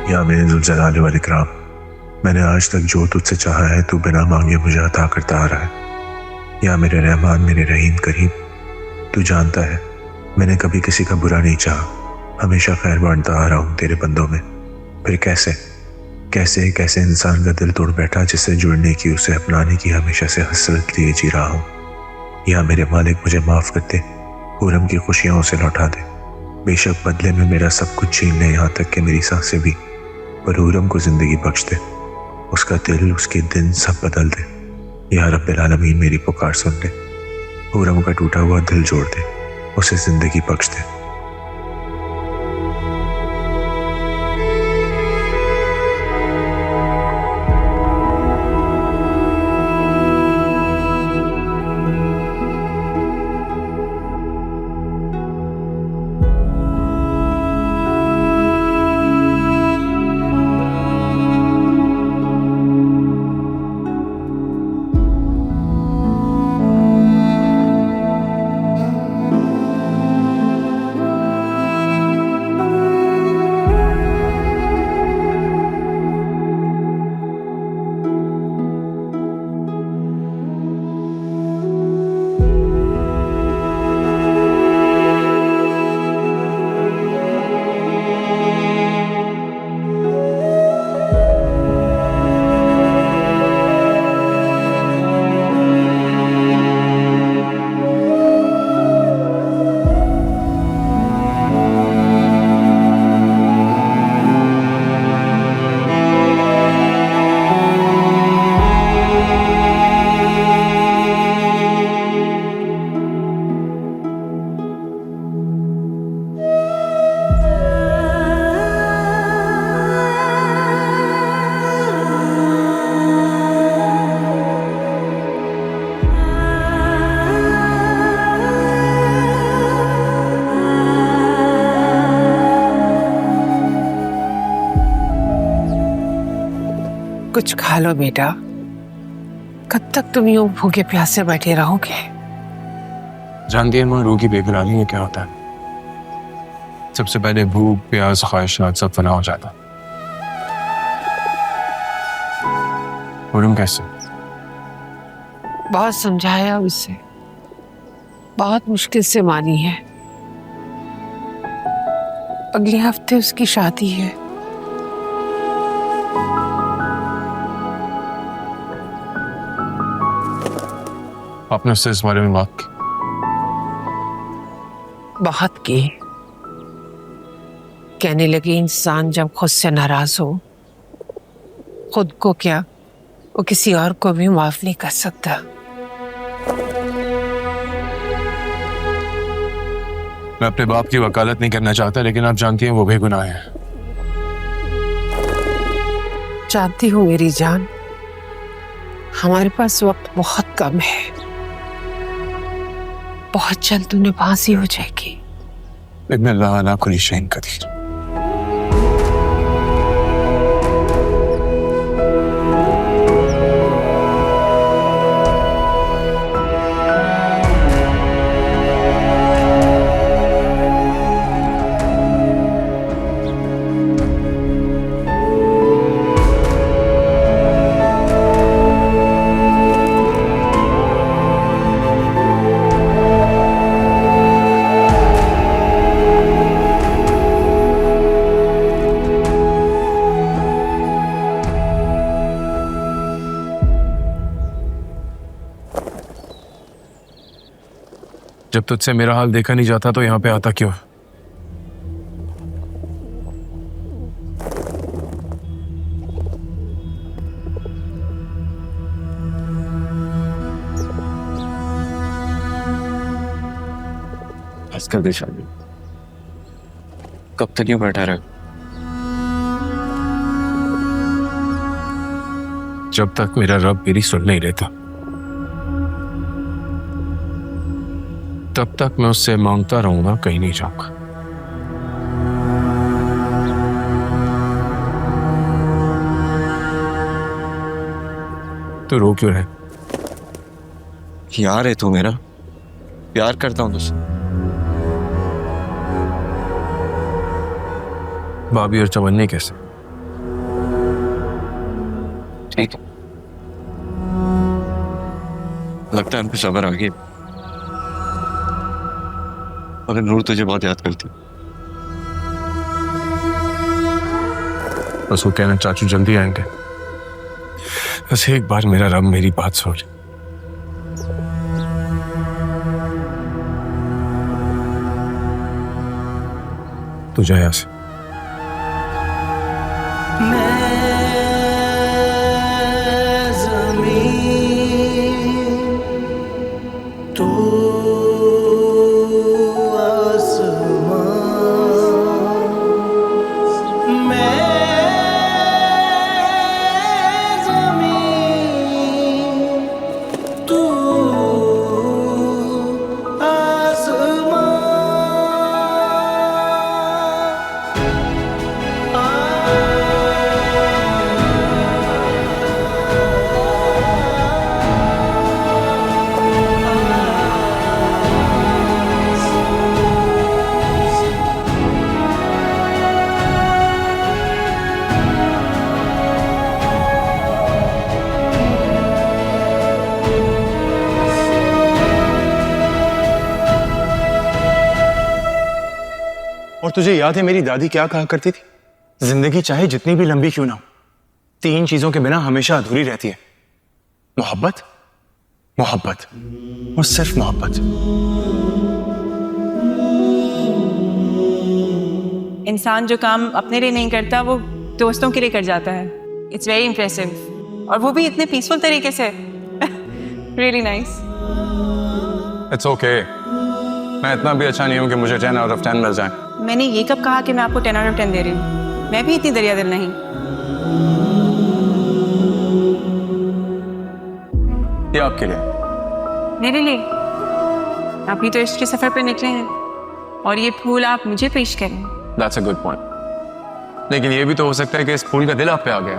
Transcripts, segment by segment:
या मेरे ज़ुलज़लाल वल इकराम, मैंने आज तक जो तुझसे चाहा है तू बिना मांगे मुझे अता करता आ रहा है। या मेरे रहमान, मेरे रहीम करीम, तू जानता है मैंने कभी किसी का बुरा नहीं चाहा, हमेशा खैर बांटता आ रहा हूँ तेरे बंदों में। फिर कैसे कैसे कैसे इंसान का दिल तोड़ बैठा जिससे जुड़ने की, उसे अपनाने की हमेशा से हसरत लिए जी रहा हूँ। या मेरे मालिक मुझे माफ़ कर दे, हुरम की खुशियाँ उसे लौटा दे। बेशक बदले में मेरा सब कुछ छीन ले, यहाँ तक कि मेरी सांसें भी, पर हुरम को ज़िंदगी बख्श दे, उसका दिल, उसके दिन सब बदल दे। या रब्बिल आलमीन मेरी पुकार सुन ले, हुरम का टूटा हुआ दिल जोड़ दे, उसे ज़िंदगी बख्श दे। कुछ खा लो बेटा, कब तक तुम यूं भूखे प्यासे बैठे रहोगे? जानती है माँ, रोगी बेकरारी में क्या होता है? सबसे पहले भूख, प्यास, ख्वाहिशात सब फना हो जाता। हुरम कैसे? बहुत समझाया उसे, बहुत मुश्किल से मानी है। अगले हफ्ते उसकी शादी है। आपने उससे इस बारे में बात की? बहुत की। कहने लगी इंसान जब खुद से नाराज हो, खुद को क्या वो किसी और को भी माफ नहीं कर सकता। मैं अपने बाप की वकालत नहीं करना चाहता, लेकिन आप जानती हैं वो बेगुनाह है। जानती हूँ मेरी जान, हमारे पास वक्त बहुत कम है। बहुत जल्द उन्हें फांसी हो जाएगी। इन्नल्लाह अला कुल्ली शैइन कदीर। जब तुझसे मेरा हाल देखा नहीं जाता तो यहाँ पे आता क्यों? बस कर दे शादी, कब तक यूं बैठा रहे? जब तक मेरा रब मेरी सुन नहीं लेता तब तक मैं उससे मांगता रहूंगा, कहीं नहीं जाऊंगा। तो रो क्यों रहे? यार है तू मेरा, प्यार करता हूं तुझसे। भाभी और चवन्ने कैसे? प्रीत, लगता है हमको सबर आ गया। मगर नूर तुझे बहुत याद करती। बस वो कहना चाचू जल्दी आएंगे। बस एक बार मेरा रब मेरी बात सुन ले। तू जा यहाँ से। और तुझे याद है मेरी दादी क्या कहा करती थी? जिंदगी चाहे जितनी भी लंबी क्यों ना हो, 3 चीजों के बिना हमेशा अधूरी रहती है। मोहब्बत, मोहब्बत और सिर्फ मोहब्बत। इंसान जो काम अपने लिए नहीं करता वो दोस्तों के लिए कर जाता है। इट्स वेरी इम्प्रेसिव, और वो भी इतने पीसफुल तरीके से। Really nice. इट्स ओके, मैं इतना भी अच्छा नहीं हूं कि मुझे 10 out of 10 मिल जाए। मैंने ये कब कहा कि मैं आपको 10 out of 10 दे रही हूँ? मैं भी इतनी दरिया दिल नहीं। ये आपके लिए। मेरे लिए? अभी तो इश्क के सफर पे निकले हैं और ये फूल आप मुझे पेश करें। That's a good point. लेकिन ये भी तो हो सकता है कि इस फूल का दिल आप पे आ गया।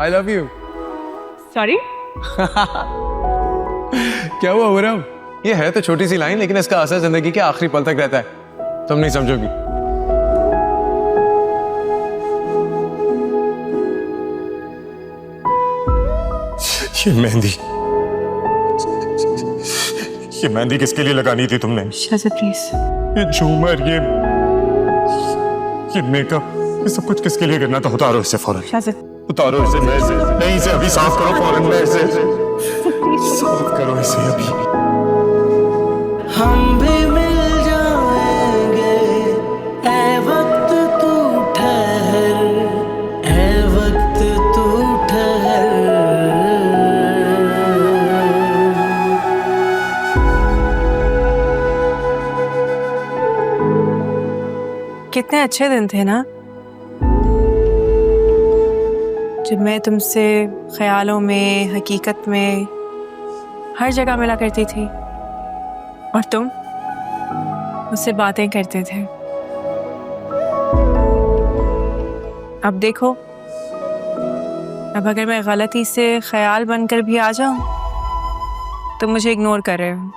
I love you. सॉरी? क्या हुआ हुरम? ये है तो छोटी सी लाइन, लेकिन इसका असर जिंदगी के आखिरी पल तक रहता है। तुम नहीं समझोगी। ये मेहंदी किसके लिए लगानी थी तुमने? शाज़द प्लीज। ये झूमर, ये मेकअप, ये सब कुछ किसके लिए करना था? उतारो इसे फौरन। शाज़द उतारो इसे। नहीं, इसे अभी साफ करो फौरन। में इसे साफ करो इसे अभी। हम भी मिल जाएंगे, ऐ वक्त तू ठहर, ऐ वक्त तू ठहर। कितने अच्छे दिन थे ना, जब मैं तुमसे ख्यालों में, हकीकत में, हर जगह मिला करती थी और तुम मुझसे बातें करते थे। अब देखो, अब अगर मैं गलती से ख्याल बनकर भी आ जाऊं तो मुझे इग्नोर कर रहे हो।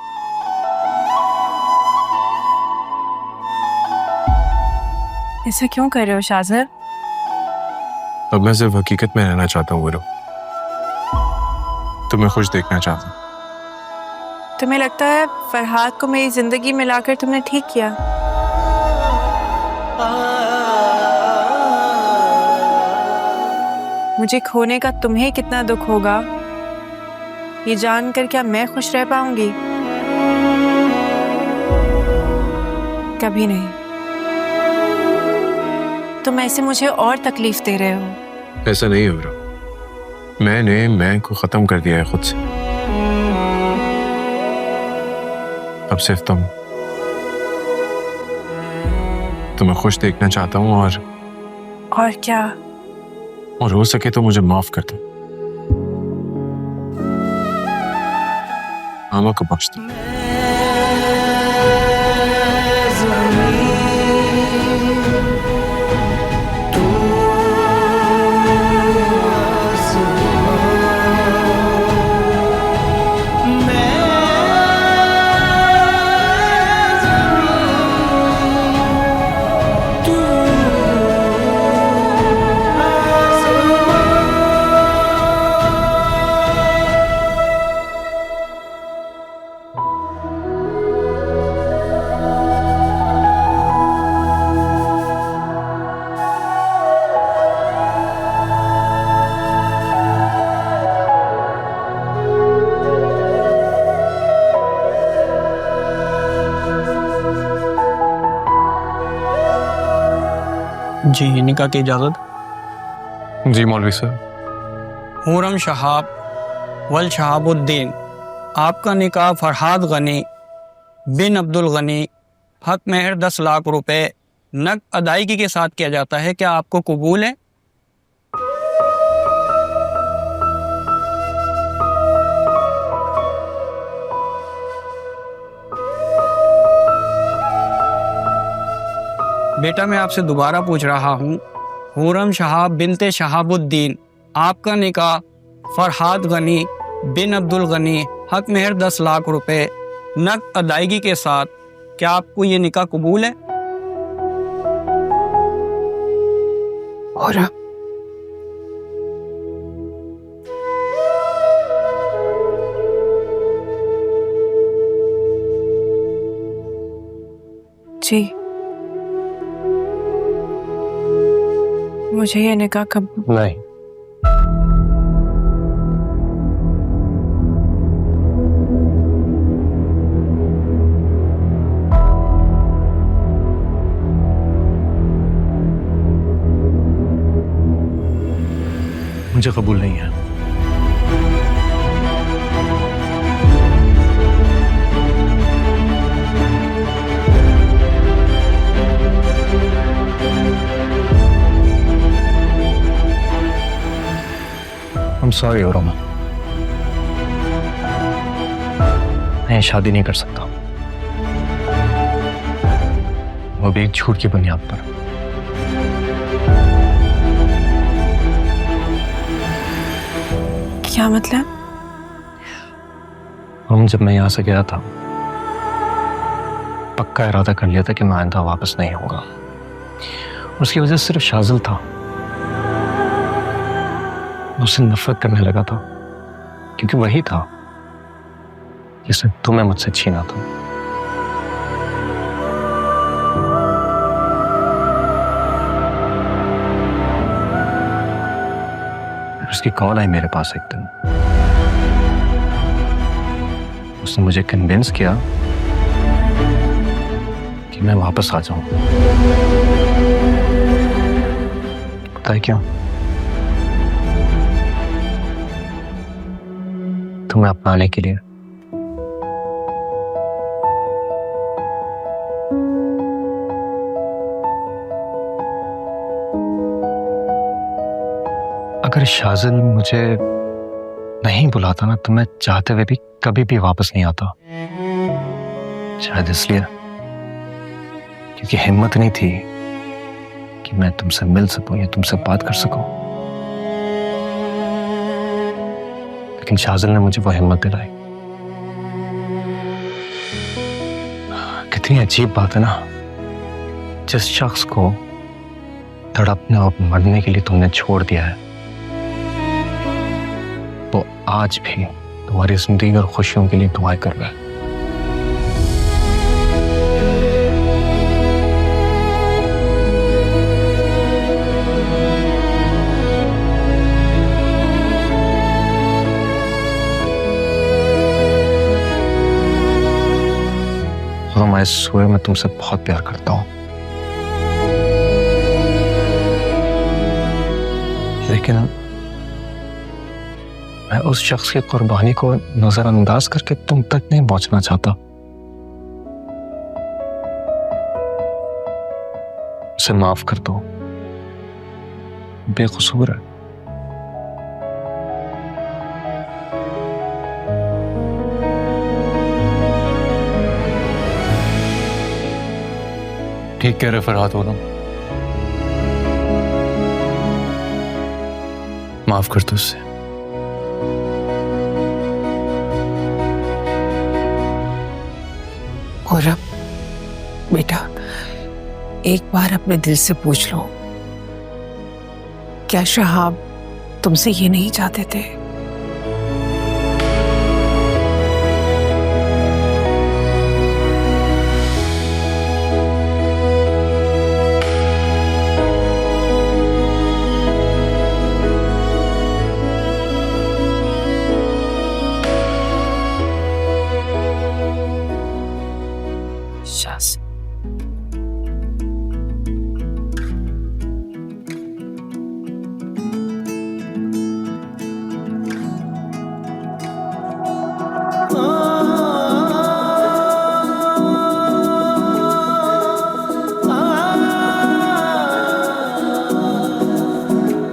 ऐसा क्यों कर रहे हो शाज़द? अब मैं सिर्फ हकीकत में रहना चाहता हूँ गुरु। तुम्हें खुश देखना चाहता हूँ। तुम्हें लगता है फरहाद को मेरी जिंदगी में लाकर तुमने ठीक किया? मुझे खोने का तुम्हें कितना दुख होगा ये जानकर क्या मैं खुश रह पाऊंगी? कभी नहीं। तुम ऐसे मुझे और तकलीफ दे रहे हो। ऐसा नहीं हो रहा। मैंने मैं को खत्म कर दिया है खुद से। अब सिर्फ तुम्हें खुश देखना चाहता हूँ और क्या? और हो सके तो मुझे माफ कर दो। आमा को बख्श दो। जी, निकाह की इजाज़त। जी मौलवी साहब। हुरम शहाब वल शहाबुद्दीन, आपका निकाह फरहाद गनी बिन अब्दुल गनी हक महर 10 लाख रुपए नक अदायगी के साथ किया जाता है। क्या आपको कबूल है? बेटा, मैं आपसे दोबारा पूछ रहा हूँ, हुरम शहाब बिनते शहाबुद्दीन, आपका निकाह फरहाद गनी बिन अब्दुल गनी हक महर 10 लाख रुपए नक अदायगी के साथ, क्या आपको ये निकाह कबूल है? और जी, मुझे ये निकाह कब नहीं, मुझे कबूल नहीं है। I'm sorry रोमा, मैं शादी नहीं कर सकता, वो भी एक झूठ की बुनियाद पर। क्या मतलब? जब मैं यहाँ से गया था, पक्का इरादा कर लिया था कि मैं आइंदा वापस नहीं होगा। उसकी वजह सिर्फ शाजिल था, उससे नफरत करने लगा था, क्योंकि वही था जिसने तुम्हें मुझसे छीना था। उसकी कॉल आई मेरे पास एक दिन, उसने मुझे कन्विंस किया कि मैं वापस आ जाऊं। पता है क्यों? तुम्हें अपनाने के लिए। अगर शाजिल मुझे नहीं बुलाता ना, तो मैं चाहते हुए भी कभी भी वापस नहीं आता। शायद इसलिए क्योंकि हिम्मत नहीं थी कि मैं तुमसे मिल सकूं या तुमसे बात कर सकूं। लेकिन शाजिल ने मुझे वो हिम्मत दिलाई। कितनी अजीब बात है ना, जिस शख्स को तड़पने और मरने के लिए तुमने छोड़ दिया है, वो आज भी तुम्हारी जिंदगी और खुशियों के लिए दुआएं कर रहा है। मैं सोए मैं तुमसे बहुत प्यार करता हूं, लेकिन मैं उस शख्स की कुर्बानी को नजरअंदाज करके तुम तक नहीं पहुंचना चाहता। उसे माफ कर दो, बेकसूर है। ठीक कह रहे फरहाद हो रहा, माफ कर दो उससे। और अब बेटा, एक बार अपने दिल से पूछ लो, क्या शहाब तुमसे ये नहीं चाहते थे